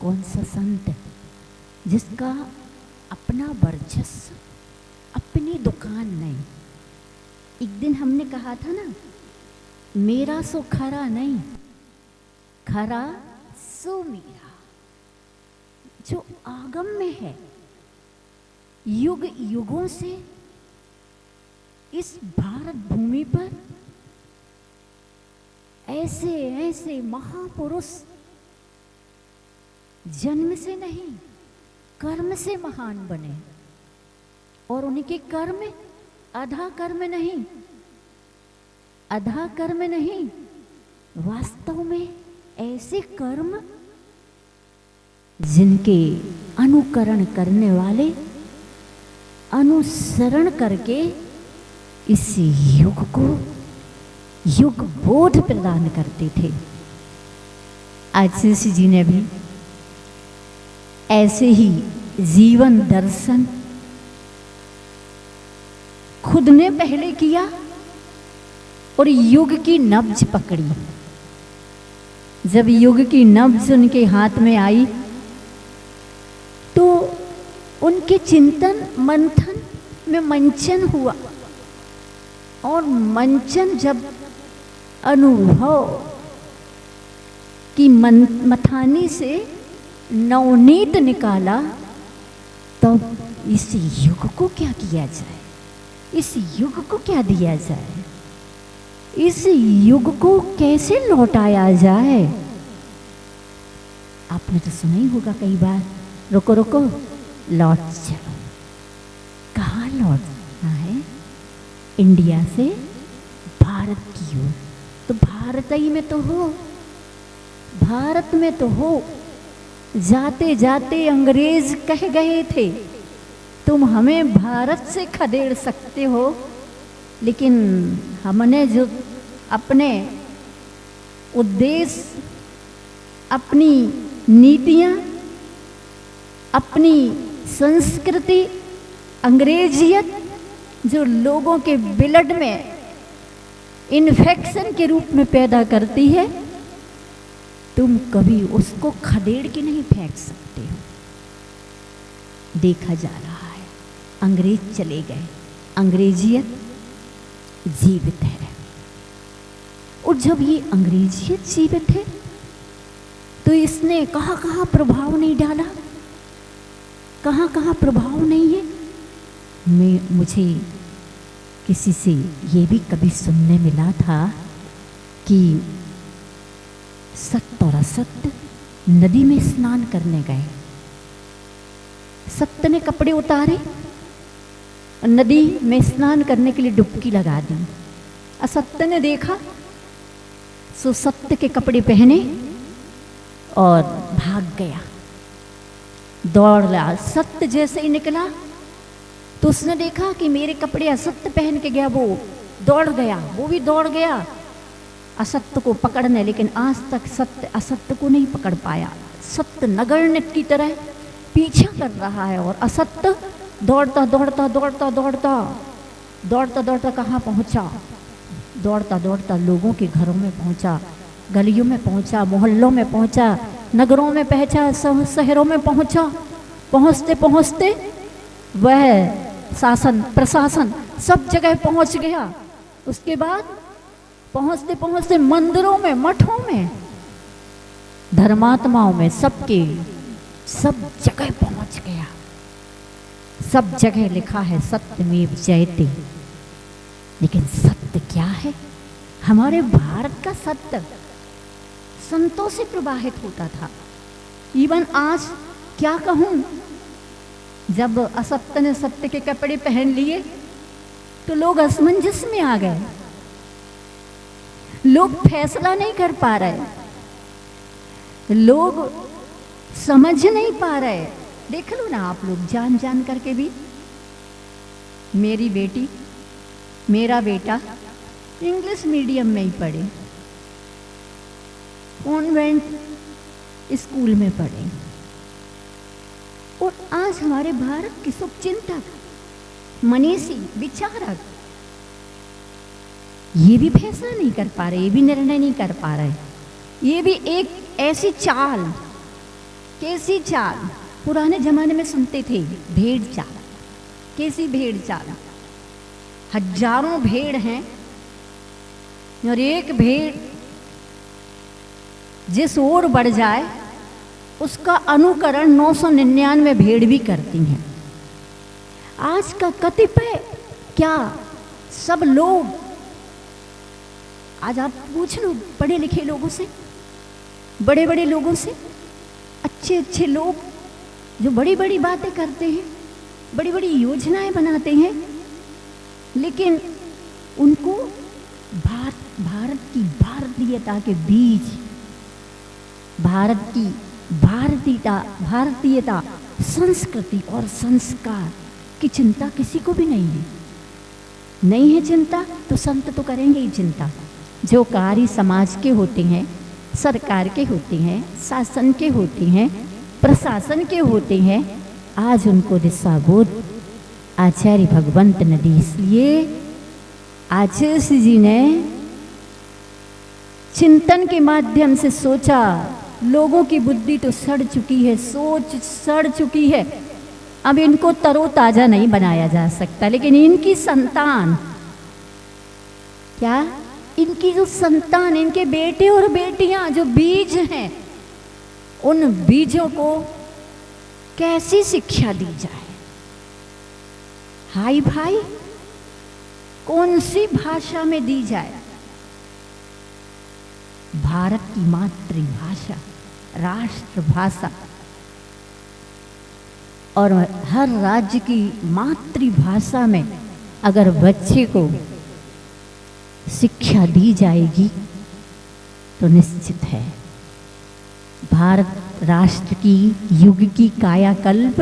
कौन सा संत? जिसका अपना वर्चस्व, अपनी दुकान नहीं। एक दिन हमने कहा था ना, मेरा सो खरा नहीं, खरा सो मेरा। जो आगम में है, युग युगों से इस भारत भूमि पर ऐसे ऐसे महापुरुष जन्म से नहीं कर्म से महान बने, और उनके कर्म आधा कर्म नहीं, आधा कर्म नहीं, वास्तव में ऐसे कर्म जिनके अनुकरण करने वाले अनुसरण करके इस युग को युग बोध प्रदान करते थे। आशीष जी ने भी ऐसे ही जीवन दर्शन खुद ने पहले किया और युग की नब्ज पकड़ी। जब युग की नब्ज उनके हाथ में आई तो उनके चिंतन मंथन में मंचन हुआ, और मंचन जब अनुभव की मथानी से नवनीत निकाला, तब इस युग को क्या किया जाए, इस युग को क्या दिया जाए, इस युग को कैसे लौटाया जाए। आपने तो सुना ही होगा कई बार, रुको रुको लौट चलो। कहाँ लौटना है? इंडिया से भारत की ओर। तो भारत ही में तो हो, भारत में तो हो। जाते जाते अंग्रेज कह गए थे तुम हमें भारत से खदेड़ सकते हो, लेकिन हमने जो अपने उद्देश्य, अपनी नीतियाँ, अपनी संस्कृति, अंग्रेजियत जो लोगों के ब्लड में इन्फेक्शन के रूप में पैदा करती है, तुम कभी उसको खदेड़ के नहीं फेंक सकते हो। देखा जा रहा है, अंग्रेज चले गए, अंग्रेजियत जीवित है। और जब ये अंग्रेजियत जीवित है तो इसने कहाँ कहाँ प्रभाव नहीं डाला, कहाँ कहाँ प्रभाव नहीं है। मुझे किसी से ये भी कभी सुनने मिला था कि सत्य और असत्य नदी में स्नान करने गए। सत्य ने कपड़े उतारे, नदी में स्नान करने के लिए डुबकी लगा दी। असत्य ने देखा, सो सत्य के कपड़े पहने और भाग गया, दौड़ रहा। सत्य जैसे ही निकला तो उसने देखा कि मेरे कपड़े असत्य पहन के गया, वो दौड़ गया, वो भी दौड़ गया असत्य को पकड़ने, लेकिन आज तक सत्य असत्य को नहीं पकड़ पाया। सत्य नगण्य की तरह पीछा कर रहा है और असत्य दौड़ता दौड़ता दौड़ता दौड़ता दौड़ता दौड़ता कहाँ पहुँचा? दौड़ता दौड़ता लोगों के घरों में पहुँचा, गलियों में पहुंचा, मोहल्लों में पहुंचा, नगरों में पहुंचा, शहरों में पहुंचा। पहुंचते पहुंचते वह शासन प्रशासन सब जगह पहुंच गया। उसके बाद पहुंचते पहुंचते मंदिरों में, मठों में, धर्मात्माओं में, सबके सब जगह पहुंच गया। सब जगह लिखा है सत्यमेव जयते। लेकिन सत्य क्या है? हमारे भारत का सत्य संतों से प्रवाहित होता था। इवन आज क्या कहूं, जब असत्य ने सत्य के कपड़े पहन लिए तो लोग असमंजस में आ गए। लोग फैसला नहीं कर पा रहे, लोग समझ नहीं पा रहे। देख लो ना आप लोग, जान जान करके भी। मेरी बेटी, मेरा बेटा इंग्लिश मीडियम में ही पढ़े, कॉन्वेंट स्कूल में पढ़े, और आज हमारे भारत के शुभचिंतक, मनीषी, विचारक ये भी फैसला नहीं कर पा रहे, ये भी निर्णय नहीं कर पा रहे। ये भी एक ऐसी चाल, कैसी चाल पुराने जमाने में सुनते थे, भेड़ चाल। कैसी भेड़ चाल? हजारों भेड़ हैं और एक भेड़ जिस ओर बढ़ जाए उसका अनुकरण 999 भेड़ भी करती हैं। आज का कतिपय क्या सब लोग, आज आप पूछ लो पढ़े लिखे लोगों से, बड़े बड़े लोगों से, अच्छे अच्छे लोग जो बड़ी बड़ी बातें करते हैं, बड़ी बड़ी योजनाएं बनाते हैं, लेकिन उनको भारत की भारतीयता के बीच, भारत की भारतीयता, संस्कृति और संस्कार की चिंता किसी को भी नहीं है। नहीं है चिंता तो संत तो करेंगे ही चिंता। जो कार्य समाज के होते हैं, सरकार के होते हैं, शासन के होते हैं, प्रशासन के होते हैं, आज उनको दिशाबोध आचार्य भगवंत ने दी। इसलिए आचार्य जी ने चिंतन के माध्यम से सोचा, लोगों की बुद्धि तो सड़ चुकी है, सोच सड़ चुकी है, अब इनको तरोताजा नहीं बनाया जा सकता, लेकिन इनकी संतान, क्या इनकी जो संतान, इनके बेटे और बेटियां जो बीज हैं, उन बीजों को कैसी शिक्षा दी जाए? हाई भाई कौन सी भाषा में दी जाए? भारत की मातृभाषा, राष्ट्रभाषा, और हर राज्य की मातृभाषा में अगर बच्चे को शिक्षा दी जाएगी तो निश्चित है भारत राष्ट्र की युग की कायाकल्प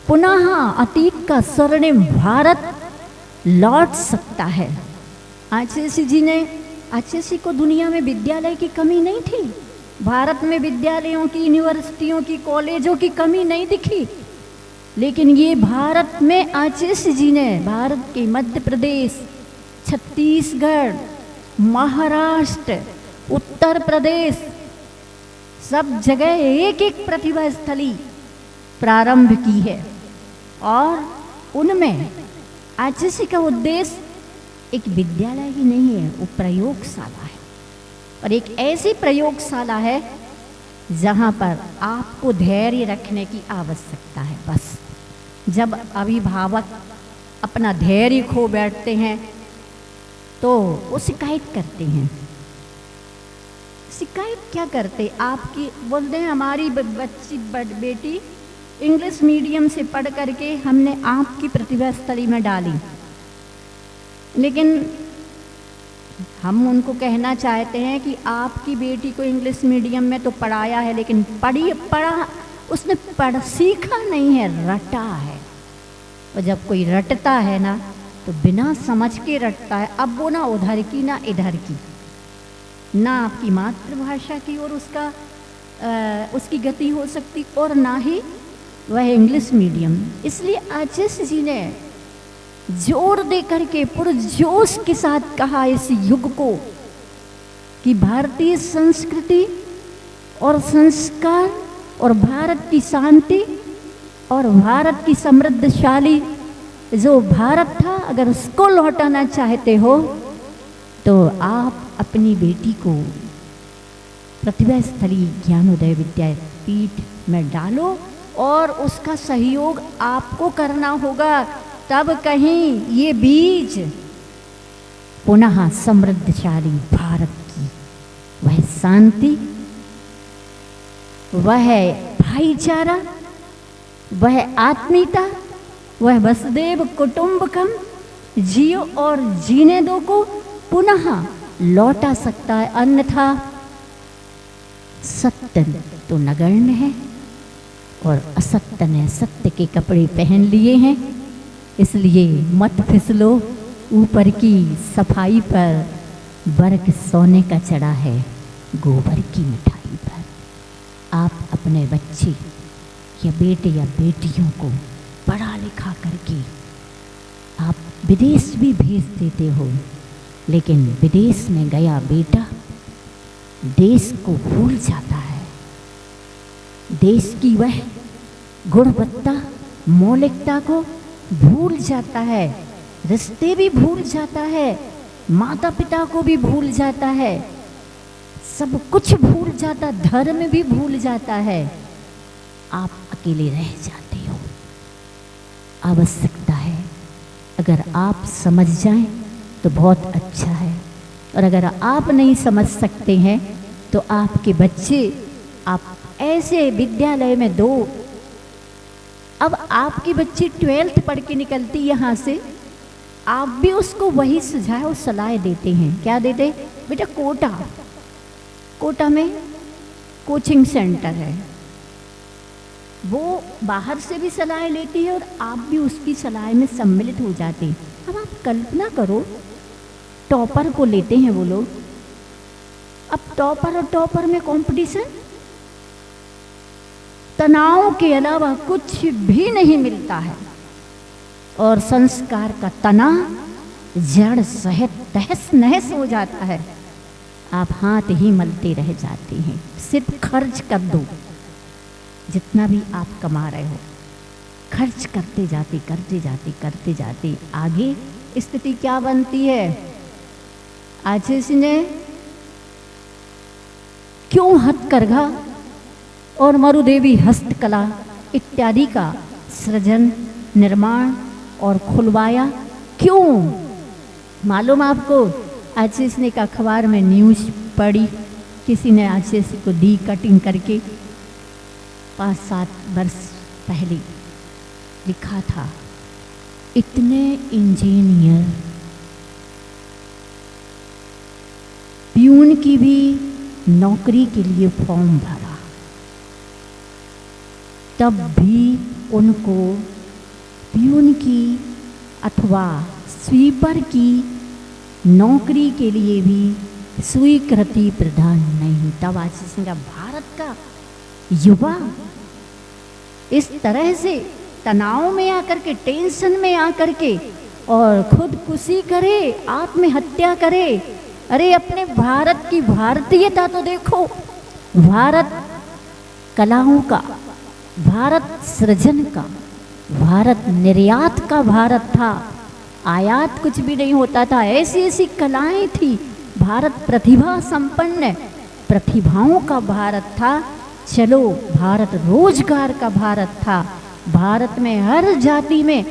पुनः अतीत का स्वर्णिम भारत लौट सकता है। आचार्य जी ने, आचार्य को दुनिया में विद्यालय की कमी नहीं थी, भारत में विद्यालयों की, यूनिवर्सिटियों की, कॉलेजों की कमी नहीं दिखी, लेकिन ये भारत में आचार्य जी ने, भारत के मध्य प्रदेश, छत्तीसगढ़, महाराष्ट्र, उत्तर प्रदेश, सब जगह एक एक प्रतिभा स्थली प्रारंभ की है। और उनमें आचार्य का उद्देश्य एक विद्यालय ही नहीं है, वो प्रयोगशाला है, और एक ऐसी प्रयोगशाला है जहाँ पर आपको धैर्य रखने की आवश्यकता है। बस जब अभिभावक अपना धैर्य खो बैठते हैं तो वो शिकायत करते हैं। शिकायत क्या करते? आपकी बोलते हैं हमारी बच्ची बेटी इंग्लिश मीडियम से पढ़ करके हमने आपकी प्रतिभा स्थली में डाली, लेकिन हम उनको कहना चाहते हैं कि आपकी बेटी को इंग्लिश मीडियम में तो पढ़ाया है, लेकिन उसने सीखा नहीं है, रटा है। और जब कोई रटता है ना तो बिना समझ के रटता है। अब वो ना उधर की ना इधर की, ना आपकी मातृभाषा की और उसकी गति हो सकती, और ना ही वह इंग्लिश मीडियम। इसलिए आचार्य जी ने जोर दे करके पुरजोश के साथ कहा इस युग को कि भारतीय संस्कृति और संस्कार और भारत की शांति और भारत की समृद्धशाली जो भारत था, अगर उसको लौटाना चाहते हो तो आप अपनी बेटी को प्रतिभा स्थली ज्ञानोदय विद्यापीठ में डालो और उसका सहयोग आपको करना होगा। तब कहीं ये बीज पुनः समृद्धशाली भारत की वह शांति, वह भाईचारा, वह आत्मीयता, वह वसुदेव कुटुंबकम जियो और जीने दो को पुनः लौटा सकता है। अन्यथा सत्य तो नगण्य है और असत्य ने सत्य के कपड़े पहन लिए हैं, इसलिए मत फिसलो ऊपर की सफाई पर, वर्ग सोने का चढ़ा है गोबर की मिठाई पर। आप अपने बच्चे या बेटे या बेटियों को पढ़ा लिखा करके आप विदेश भी भेज देते हो, लेकिन विदेश में गया बेटा देश को भूल जाता है, देश की वह गुणवत्ता मौलिकता को भूल जाता है, रिश्ते भी भूल जाता है, माता पिता को भी भूल जाता है, सब कुछ भूल जाता, धर्म भी भूल जाता है। आप अकेले रह जाते हो। आवश्यकता है अगर आप समझ जाएं तो बहुत अच्छा है, और अगर आप नहीं समझ सकते हैं तो आपके बच्चे आप ऐसे विद्यालय में दो। अब आपकी बच्ची 12th पढ़ के निकलती यहाँ से, आप भी उसको वही सुझाव और सलाह देते हैं। क्या देते? बेटा कोटा में कोचिंग सेंटर है, वो बाहर से भी सलाह लेती है और आप भी उसकी सलाह में सम्मिलित हो जाते हैं। अब आप कल्पना करो, टॉपर को लेते हैं वो लोग, अब टॉपर और टॉपर में कंपटीशन, तनाव के अलावा कुछ भी नहीं मिलता है, और संस्कार का तना जड़ सहित तहस नहस हो जाता है। आप हाथ ही मलते रह जाते हैं। सिर्फ खर्च कर दो, जितना भी आप कमा रहे हो खर्च करते जाते आगे स्थिति क्या बनती है? आज इसने क्यों हथकरघा और मरुदेवी हस्तकला इत्यादि का सृजन, निर्माण और खुलवाया? क्यों? मालूम आपको? आज इसने एक अखबार में न्यूज़ पढ़ी, किसी ने आज को दी कटिंग करके, 5-7 वर्ष पहले लिखा था, इतने इंजीनियर प्यून की भी नौकरी के लिए फॉर्म भरा, तब भी उनको प्यून की अथवा स्वीपर की नौकरी के लिए भी स्वीकृति प्रदान नहीं। तब आज भारत का युवा इस तरह से तनाव में आकर के, टेंशन में आकर के और खुदकुशी करे, आत्महत्या करे। अरे अपने भारत की भारतीयता तो देखो। भारत कलाओं का, भारत सृजन का, भारत निर्यात का भारत था, आयात कुछ भी नहीं होता था। ऐसी ऐसी कलाएं थी, भारत प्रतिभा संपन्न प्रतिभाओं का भारत था। चलो, भारत रोजगार का भारत था। भारत में हर जाति में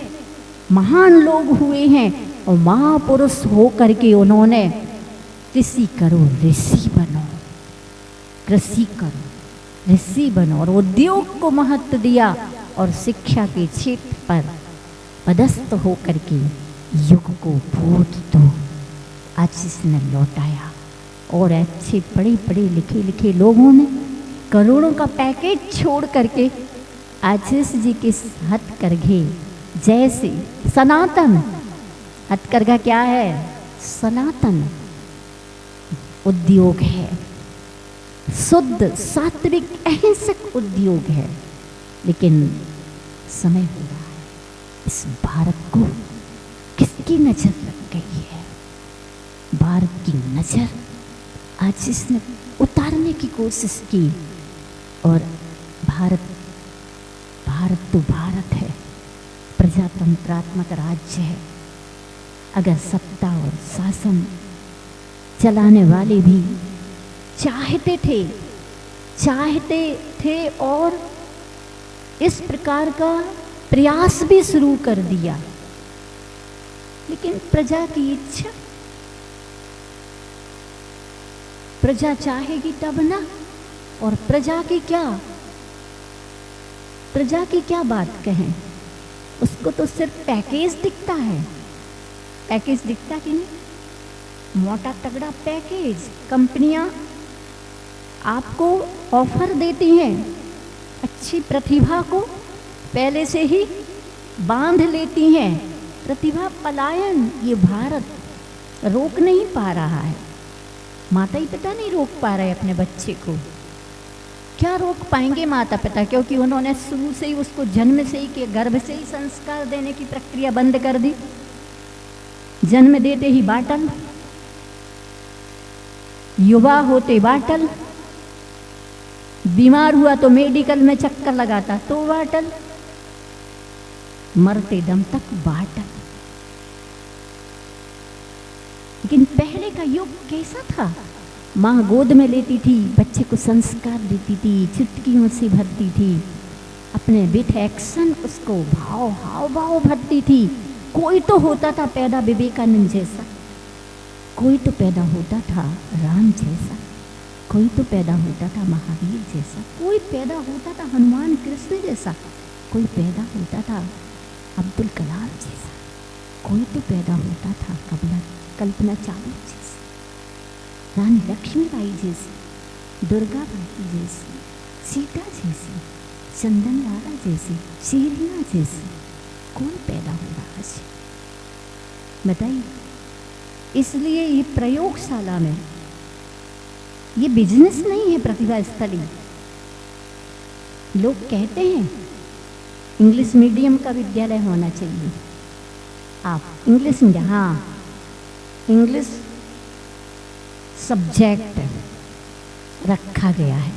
महान लोग हुए हैं और महापुरुष होकर के उन्होंने कृषि करो ऋषि बनो, कृषि करो ऋषि बनो, और उद्योग को महत्व दिया और शिक्षा के क्षेत्र पर पदस्थ होकर के युग को बोध दो। आज इसने लौटाया और अच्छे पढ़े पढ़े लिखे लोगों ने करोड़ों का पैकेज छोड़ करके आशीष जी के हथकरघे जैसे सनातन, हथकरघा क्या है? सनातन उद्योग है, शुद्ध सात्विक अहिंसक उद्योग है। लेकिन समय हो रहा है, इस भारत को किसकी नजर लग गई है? भारत की नजर आज इसने उतारने की कोशिश की। और भारत तो भारत है, प्रजातंत्रात्मक राज्य है। अगर सत्ता और शासन चलाने वाले भी चाहते थे और इस प्रकार का प्रयास भी शुरू कर दिया, लेकिन प्रजा की इच्छा, प्रजा चाहेगी तब ना। और प्रजा की क्या बात कहें, उसको तो सिर्फ पैकेज दिखता है। पैकेज दिखता कि नहीं, मोटा तगड़ा पैकेज कंपनियां आपको ऑफर देती हैं, अच्छी प्रतिभा को पहले से ही बांध लेती हैं। प्रतिभा पलायन ये भारत रोक नहीं पा रहा है, माता ही पिता नहीं रोक पा रहे अपने बच्चे को। क्या रोक पाएंगे माता पिता, क्योंकि उन्होंने शुरू से ही उसको जन्म से ही के गर्भ से ही संस्कार देने की प्रक्रिया बंद कर दी। जन्म देते ही बाटल, युवा होते बाटल, बीमार हुआ तो मेडिकल में चक्कर लगाता तो बाटल, मरते दम तक बाटल। लेकिन पहले का युग कैसा था? माँ गोद में लेती थी, बच्चे को संस्कार देती थी, चुटकियों से भरती थी, अपने विथ एक्शन उसको हाव भाव भरती थी। कोई तो होता था पैदा विवेकानंद जैसा, कोई तो पैदा होता था राम जैसा, कोई तो पैदा होता था महावीर जैसा, कोई पैदा होता था हनुमान कृष्ण जैसा, कोई पैदा होता था अब्दुल कलाम जैसा, कोई तो पैदा होता था कल्पना चावला जैसी, रानी लक्ष्मीबाई जैसी, दुर्गा बाई जैसी, सीता जैसी, चंदन लाला जैसी, शेरना जैसी। कौन पैदा हो रहा है बताइए? इसलिए ये प्रयोगशाला में, ये बिजनेस नहीं है प्रतिभा स्थली। लोग कहते हैं इंग्लिश मीडियम का विद्यालय होना चाहिए। आप इंग्लिश में, हाँ, इंग्लिश सब्जेक्ट रखा गया है,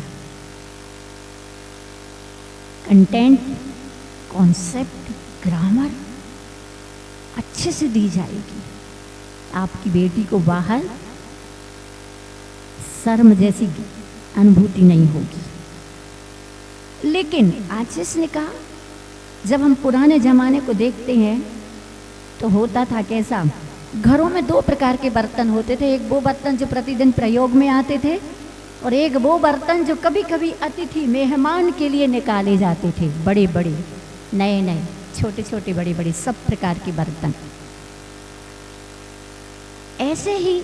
कंटेंट, कॉन्सेप्ट, ग्रामर अच्छे से दी जाएगी। आपकी बेटी को बाहर शर्म जैसी अनुभूति नहीं होगी। लेकिन आशीष ने कहा, जब हम पुराने जमाने को देखते हैं तो होता था कैसा, घरों में दो प्रकार के बर्तन होते थे। एक वो बर्तन जो प्रतिदिन प्रयोग में आते थे, और एक वो बर्तन जो कभी कभी अतिथि मेहमान के लिए निकाले जाते थे। बड़े बड़े, नए नए, छोटे छोटे, बड़े बड़े, सब प्रकार के बर्तन। ऐसे ही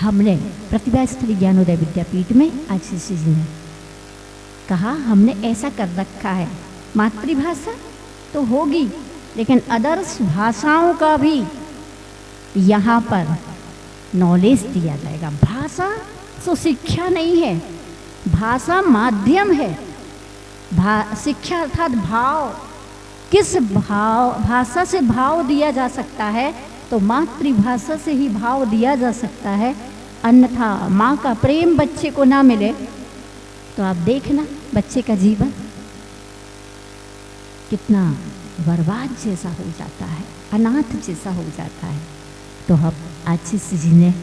हमने प्रतिभा स्थली ज्ञानोदय विद्यापीठ में आशीष जी ने कहा, हमने ऐसा कर रखा है, मातृभाषा तो होगी लेकिन अदर्स भाषाओं का भी यहाँ पर नॉलेज दिया जाएगा। भाषा तो शिक्षा नहीं है, भाषा माध्यम है। शिक्षा अर्थात भाव, किस भाषा से भाव दिया जा सकता है, तो मातृभाषा से ही भाव दिया जा सकता है। अन्यथा माँ का प्रेम बच्चे को ना मिले तो आप देखना बच्चे का जीवन कितना बर्बाद जैसा हो जाता है, अनाथ जैसा हो जाता है। तो अब आशीष जी ने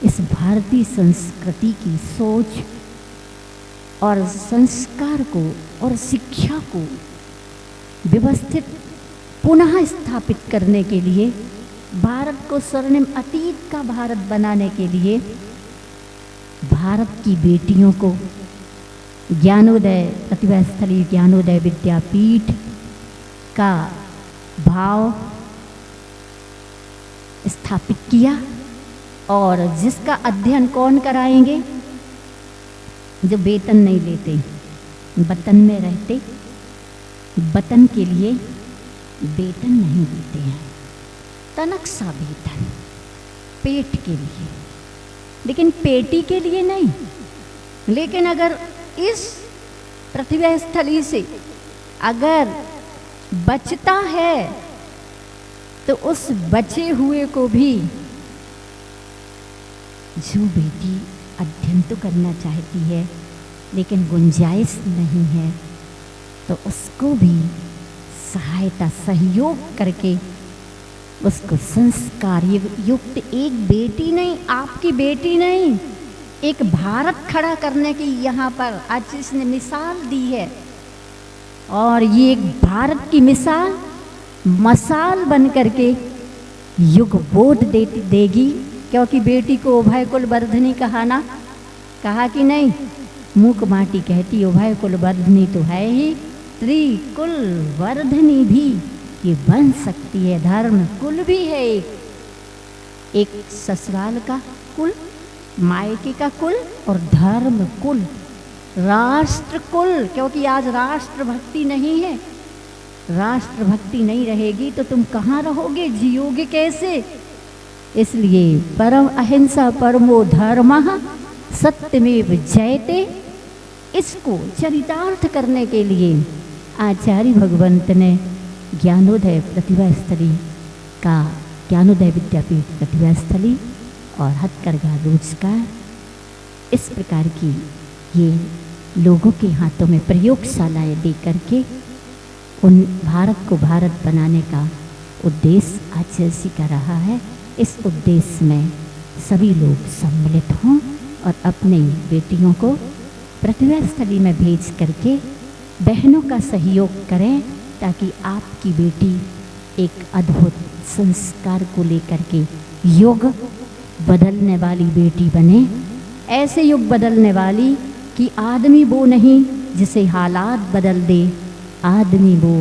इस भारतीय संस्कृति की सोच और संस्कार को और शिक्षा को व्यवस्थित पुनः स्थापित करने के लिए, भारत को स्वर्णिम अतीत का भारत बनाने के लिए, भारत की बेटियों को ज्ञानोदय, प्रतिभा स्थली ज्ञानोदय विद्यापीठ का भाव स्थापित किया। और जिसका अध्ययन कौन कराएंगे? जो वेतन नहीं लेते, वतन में रहते, वतन के लिए वेतन नहीं देते हैं, तनक सा वेतन पेट के लिए, लेकिन पेटी के लिए नहीं। लेकिन अगर इस प्रतिभा स्थली से अगर बचता है तो उस बचे हुए को भी, जो बेटी अध्ययन तो करना चाहती है लेकिन गुंजाइश नहीं है, तो उसको भी सहायता सहयोग करके उसको संस्कार युक्त एक बेटी नहीं, आपकी बेटी नहीं, एक भारत खड़ा करने की यहाँ पर आज इसने मिसाल दी है। और ये एक भारत की मिसाल मसाल बन करके युग बोध देगी, क्योंकि बेटी को उभय कुल वर्धनी कहा ना, कहा कि नहीं? मूक माटी कहती उभय कुल वर्धनी तो है ही, त्रिकुल वर्धनी भी ये बन सकती है। धर्म कुल भी है एक ससुराल का कुल, मायके का कुल और धर्म कुल, राष्ट्र कुल, क्योंकि आज राष्ट्र भक्ति नहीं है। राष्ट्र भक्ति नहीं रहेगी तो तुम कहाँ रहोगे, जियोगे कैसे? इसलिए परम अहिंसा परमो धर्मः सत्यमेव जयते, इसको चरितार्थ करने के लिए आचार्य भगवंत ने ज्ञानोदय प्रतिभा स्थली का, ज्ञानोदय विद्यापीठ प्रतिभा स्थली और हथकरघा रोजगार, इस प्रकार की ये लोगों के हाथों में प्रयोगशालाएं दे करके उन भारत को भारत बनाने का उद्देश्य आचार्य का रहा है। इस उद्देश्य में सभी लोग सम्मिलित हों और अपनी बेटियों को प्रतिभा स्थली में भेज करके बहनों का सहयोग करें, ताकि आपकी बेटी एक अद्भुत संस्कार को लेकर के युग बदलने वाली बेटी बने। ऐसे युग बदलने वाली कि आदमी वो नहीं जिसे हालात बदल दे, आदमी वो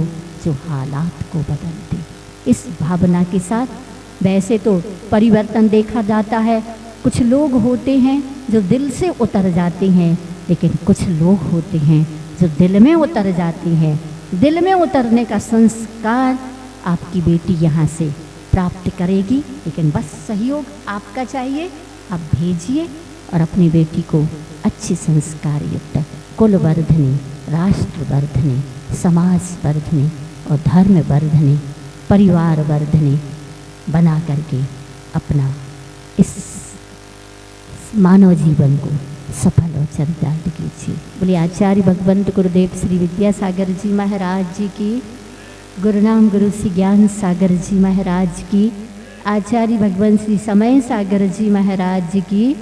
जो हालात को बदल दे। इस भावना के साथ वैसे तो परिवर्तन देखा जाता है, कुछ लोग होते हैं जो दिल से उतर जाते हैं, लेकिन कुछ लोग होते हैं जो दिल में उतर जाते हैं। दिल में उतरने का संस्कार आपकी बेटी यहाँ से प्राप्त करेगी, लेकिन बस सहयोग आपका चाहिए। आप भेजिए और अपनी बेटी को अच्छी संस्कार युक्त कुल वर्धनी, राष्ट्र वर्धनी, समाज वर्धनी और धर्म वर्धनी, परिवार वर्धनी बना करके अपना इस मानव जीवन को सफल और चरितार्थ कीजिए। बोले आचार्य भगवंत गुरुदेव श्री विद्यासागर जी महाराज जी की, गुरुनाम गुरु श्री ज्ञान सागर जी महाराज की, आचार्य भगवंत श्री समय सागर जी महाराज जी की।